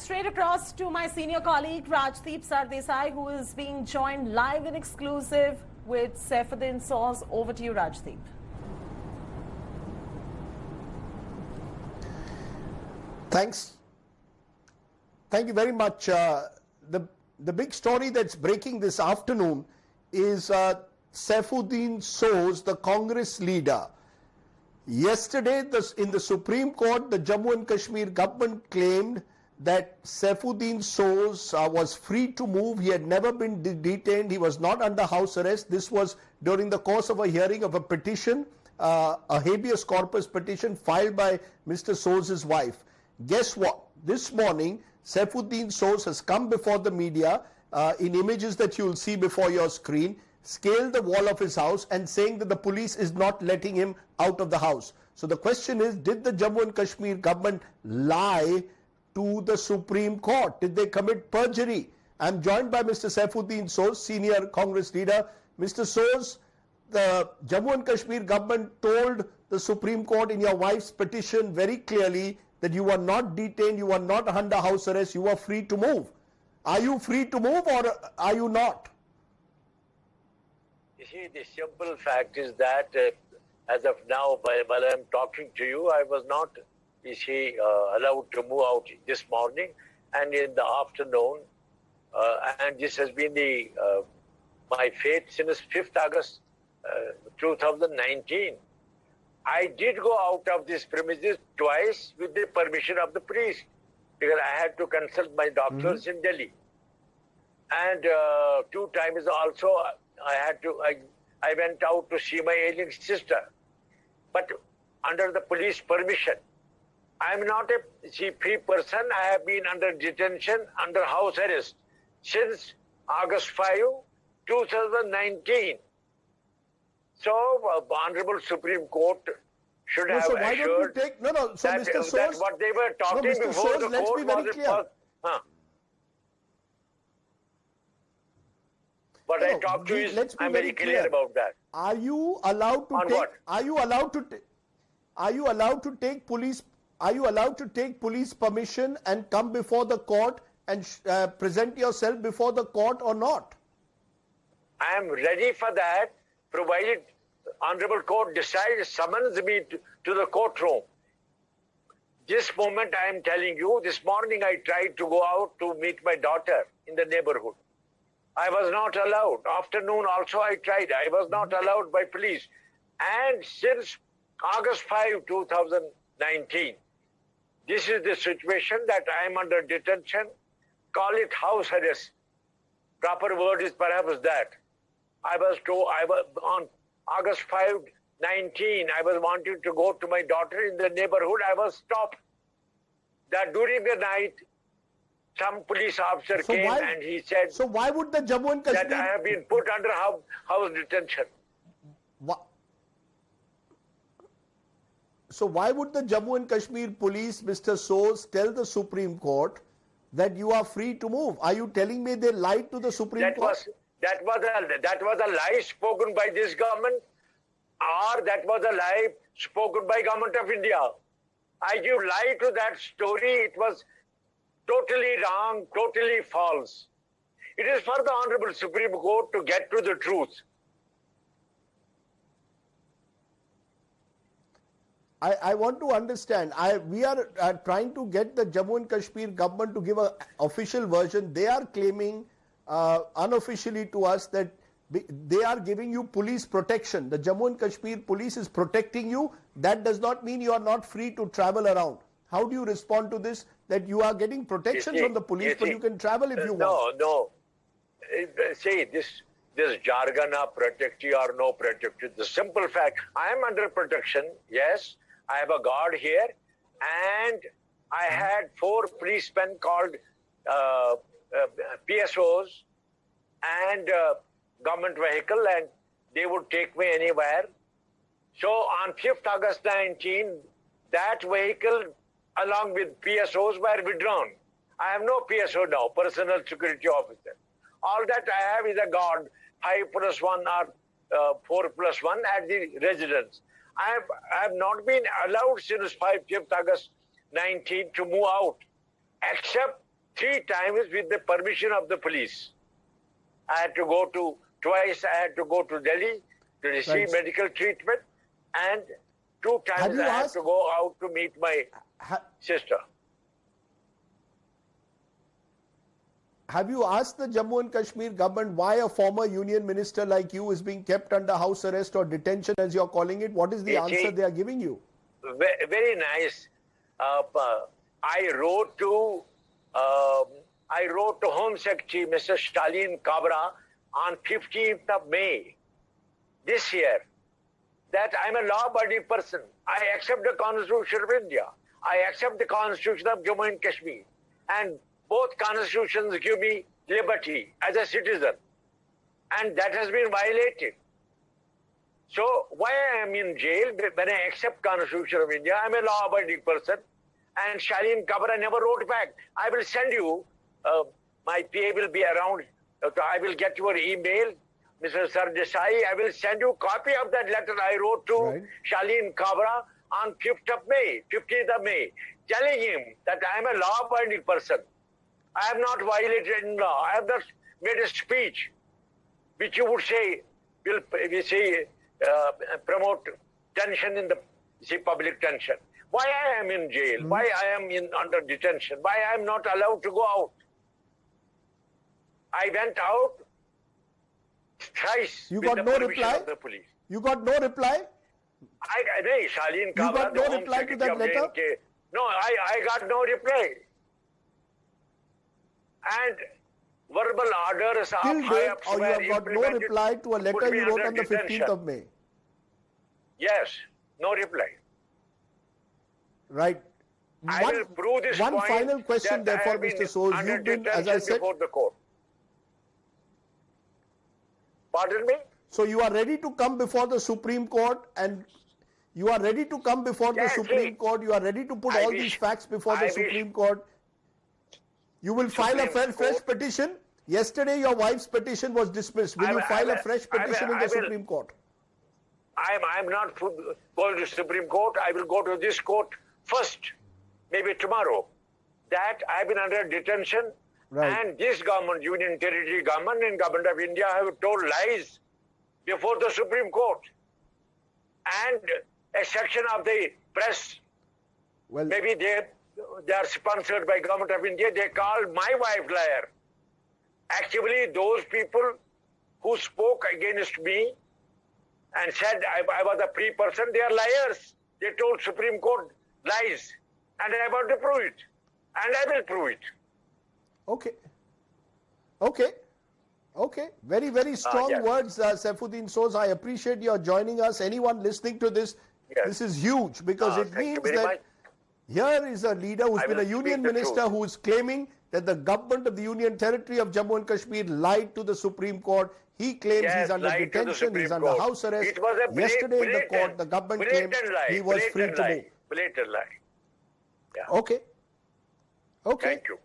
straight across to my senior colleague Rajdeep Sardesai, who is being joined live and exclusive with Saifuddin Soz. Over to you, Rajdeep. Thanks. Thank you very much. The big story that's breaking this afternoon is Saifuddin Soz, the Congress leader. Yesterday, in the Supreme Court, the Jammu and Kashmir government claimed that Saifuddin Soz was free to move. He had never been detained. He was not under house arrest. This was during the course of a hearing of a petition, a habeas corpus petition filed by Mr. Soz's wife. Guess what? This morning, Saifuddin Soz has come before the media in images that you'll see before your screen, scaled the wall of his house and saying that the police is not letting him out of the house. So the question is, did the Jammu and Kashmir government lie to the Supreme Court? Did they commit perjury? I'm joined by Mr. Saifuddin Soz, senior Congress leader. Mr. Soz, the Jammu and Kashmir government told the Supreme Court in your wife's petition very clearly that you were not detained, you were not under house arrest, you were free to move. Are you free to move or are you not? You see, the simple fact is that as of now, while I'm talking to you, I was not, allowed to move out this morning and in the afternoon. And this has been my fate since 5th August 2019. I did go out of this premises twice with the permission of the priest because I had to consult my doctors in Delhi. And 2 times also I went out to see my ailing sister. But under the police permission. I'm not a free person. I have been under detention, under house arrest since August 5, 2019. So, Honorable Supreme Court should have so assured that Mr. Soz, that what they were talking before the court was it was. What I talked to you is, I'm very clear about that. Are you allowed to take? What? Are you allowed to take police? Are you allowed to take police permission and come before the court and present yourself before the court or not? I am ready for that, provided Honorable Court decides, summons me to the courtroom. This moment I am telling you, this morning I tried to go out to meet my daughter in the neighborhood. I was not allowed. Afternoon also I tried. I was not allowed by police. And since August 5, 2019, this is the situation that I am under detention. Call it house arrest. Proper word is perhaps that. I was told, on August 5, 19, I was wanting to go to my daughter in the neighborhood. I was stopped. That during the night, some police officer came and he said, so why would the Jammu and Kashmir... that I have been put under house detention. So why would the Jammu and Kashmir police, Mr. Soz, tell the Supreme Court that you are free to move? Are you telling me they lied to the Supreme Court? That was a lie spoken by this government, or that was a lie spoken by Government of India. I give lie to that story. It was totally wrong, totally false. It is for the Honorable Supreme Court to get to the truth. I want to understand. We are trying to get the Jammu and Kashmir government to give an official version. They are claiming unofficially to us that they are giving you police protection. The Jammu and Kashmir police is protecting you. That does not mean you are not free to travel around. How do you respond to this, that you are getting protection from the police, but you can travel if you want? No. See, this jargon of protect you or no protect you. The simple fact, I am under protection, yes. I have a guard here, and I had 4 policemen called PSOs and government vehicle, and they would take me anywhere. So on 5th August 19, that vehicle along with PSOs were withdrawn. I have no PSO now, personal security officer. All that I have is a guard, 5+1 or 4+1 at the residence. I have not been allowed since 5th August 19 to move out, except 3 times with the permission of the police. I had to go to, twice I had to go to Delhi to receive medical treatment, and 2 times I had to go out to meet my sister. Have you asked the Jammu and Kashmir government why a former union minister like you is being kept under house arrest or detention, as you're calling it? What is the answer they are giving you? Very nice. I wrote to Home Secretary Mr. Shalin Kabra on 15th of May this year that I'm a law-abiding person. I accept the Constitution of India. I accept the Constitution of Jammu and Kashmir, and both constitutions give me liberty as a citizen, and that has been violated. So why I am in jail when I accept Constitution of India? I'm a law-abiding person, and Shalin Kabra never wrote back. I will send you, my PA will be around, I will get your email, Mr. Sardesai. I will send you a copy of that letter I wrote to Shalin Kabra on 15th of May, telling him that I am a law-abiding person. I have not violated any law. I have not made a speech which you would say will promote tension in the public tension. Why I am in jail? Why I am under detention? Why I am not allowed to go out? I went out thrice. You got no reply? Of the police. You got no reply? Shalin Kabra, you got no reply to that letter? No, I got no reply. And verbal orders of high ups or you have got no reply to a letter you wrote on the 15th of May? Yes, no reply. Right. I will prove this one final question therefore, Mr. Soos. You've been, as I said, before the court. Pardon me? So you are ready to come before the Supreme Court, and you are ready to come before the Supreme Court. You are ready to put all these facts before the Supreme Court. You will file a fresh petition. Yesterday, your wife's petition was dismissed. Will you file a fresh petition in the Supreme Court? I'm not going to Supreme Court. I will go to this court first, maybe tomorrow. That I've been under detention, and this government, Union Territory government and Government of India, have told lies before the Supreme Court. And a section of the press, maybe they are sponsored by Government of India, they call my wife liar. Actually, those people who spoke against me and said I was a free person, they are liars. They told Supreme Court lies, and I want to prove it, and I will prove it. Okay. Very, very strong words, Saifuddin Soos. I appreciate your joining us. Anyone listening to this, this is huge, because it means that here is a leader who's been a union minister who is claiming that the government of the Union Territory of Jammu and Kashmir lied to the Supreme Court. He claims he's under detention, he's under house arrest. Yesterday in the court, the government claimed he was free to move. Blatant lie. Yeah. Okay. Thank you.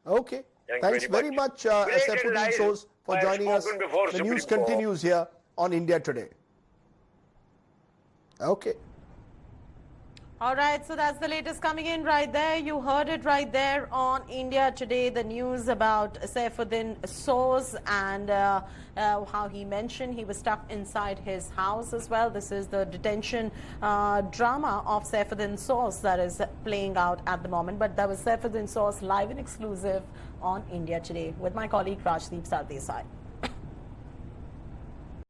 Okay. Thanks very much, Saifuddin Soos, for joining us. The news continues here on India Today. Okay. All right, so that's the latest coming in right there. You heard it right there on India Today, the news about Saifuddin Soos and how he mentioned he was stuck inside his house as well. This is the detention drama of Saifuddin Soos that is playing out at the moment. But that was Saifuddin Soos live and exclusive on India Today with my colleague Rajdeep Sardesai.